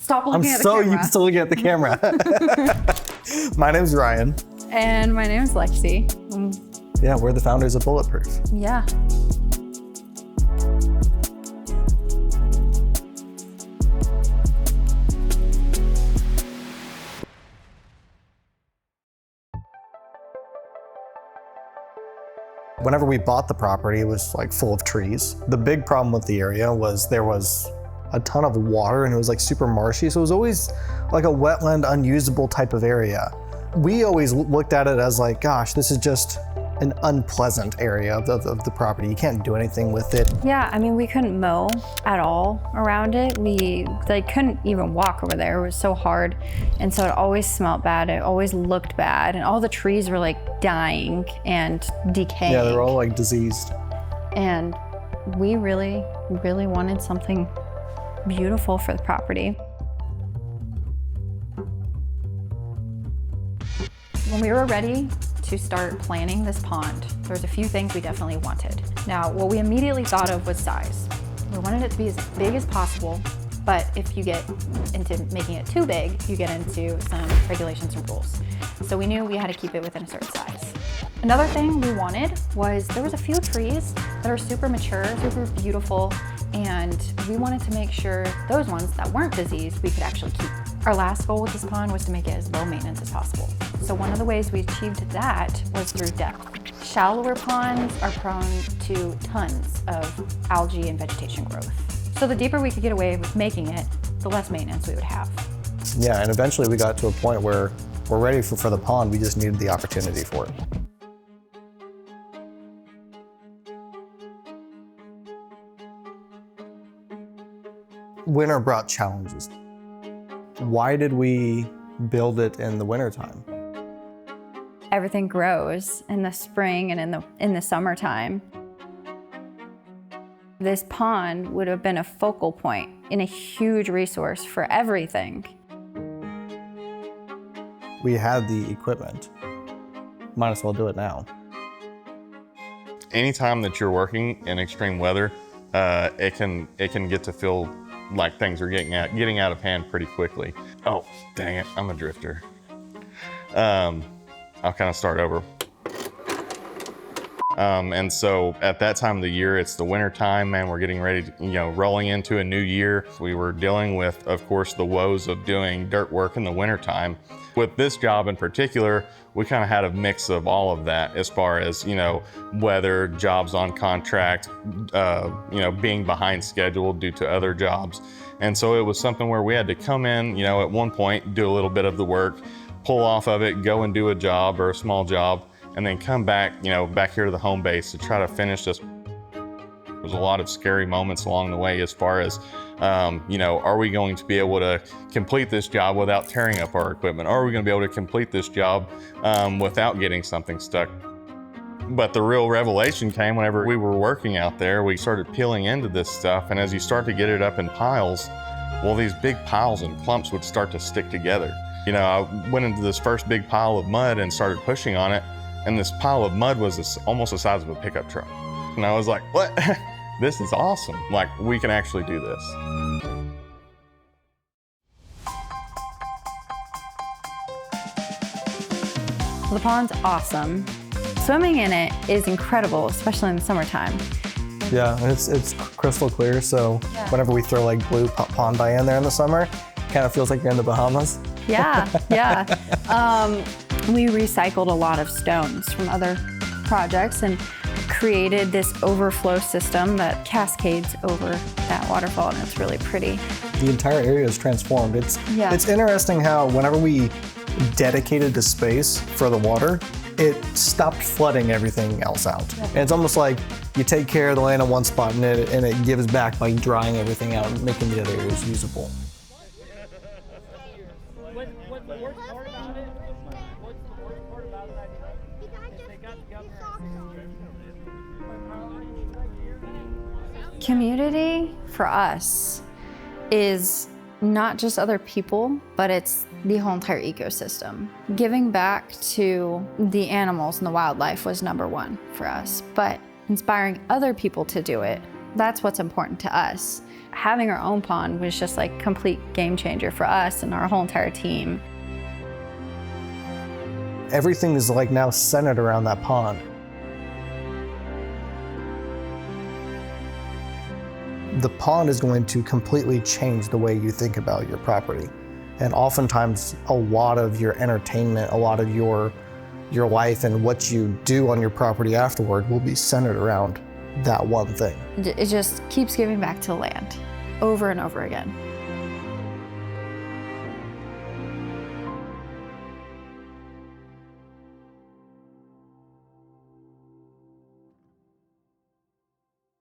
Stop looking at the camera. I'm so used to looking at the camera. My name's Ryan. And my name is Lexi. Yeah, we're the founders of Bulletproof. Yeah. Whenever we bought the property, it was like full of trees. The big problem with the area was there was a ton of water and it was like super marshy. So it was always like a wetland, unusable type of area. We always looked at it as like, gosh, this is just an unpleasant area of the property. You can't do anything with it. Yeah, I mean, we couldn't mow at all around it. We couldn't even walk over there. It was so hard. And so it always smelled bad. It always looked bad. And all the trees were like dying and decaying. Yeah, they were all like diseased. And we really, really wanted something beautiful for the property. When we were ready to start planning this pond, there was a few things we definitely wanted. Now, what we immediately thought of was size. We wanted it to be as big as possible, but if you get into making it too big, you get into some regulations and rules. So we knew we had to keep it within a certain size. Another thing we wanted was there was a few trees that are super mature, super beautiful, and we wanted to make sure those ones that weren't diseased, we could actually keep. Our last goal with this pond was to make it as low maintenance as possible. So one of the ways we achieved that was through depth. Shallower ponds are prone to tons of algae and vegetation growth. So the deeper we could get away with making it, the less maintenance we would have. Yeah, and eventually we got to a point where we're ready for the pond, we just needed the opportunity for it. Winter brought challenges. Why did we build it in the wintertime? Everything grows in the spring and in the summertime. This pond would have been a focal point and a huge resource for everything. We had the equipment. Might as well do it now. Anytime that you're working in extreme weather, it can get to feel like things are getting out of hand pretty quickly. Oh, dang it, I'm a drifter. I'll kind of start over. And so at that time of the year, it's the winter time, and we're getting ready to, rolling into a new year. We were dealing with, of course, the woes of doing dirt work in the winter time. With this job in particular, we kind of had a mix of all of that as far as, weather, jobs on contract, being behind schedule due to other jobs. And so it was something where we had to come in, at one point, do a little bit of the work, pull off of it, go and do a job or a small job, and then come back, back here to the home base to try to finish this. There's a lot of scary moments along the way as far as, are we going to be able to complete this job without tearing up our equipment? Are we going to be able to complete this job without getting something stuck? But the real revelation came whenever we were working out there. We started peeling into this stuff, and as you start to get it up in piles, well, these big piles and clumps would start to stick together. I went into this first big pile of mud and started pushing on it, and this pile of mud was almost the size of a pickup truck. And I was like, what? This is awesome. Like, we can actually do this. The pond's awesome. Swimming in it is incredible, especially in the summertime. Yeah, and it's crystal clear, so whenever we throw like blue pond dye in there in the summer, it kind of feels like you're in the Bahamas. Yeah. We recycled a lot of stones from other projects and created this overflow system that cascades over that waterfall, and it's really pretty. The entire area is transformed. It's interesting how whenever we dedicated the space for the water, it stopped flooding everything else out. And it's almost like you take care of the land in one spot and it gives back by drying everything out and making the other areas usable. What's the worst part about it? What's the worst part about it? They got the governor. Community for us is not just other people, but it's the whole entire ecosystem. Giving back to the animals and the wildlife was number one for us, but inspiring other people to do it, that's what's important to us. Having our own pond was just like complete game changer for us and our whole entire team. Everything is like now centered around that pond. The pond is going to completely change the way you think about your property. And oftentimes a lot of your entertainment, a lot of your life and what you do on your property afterward will be centered around that one thing. It just keeps giving back to the land over and over again.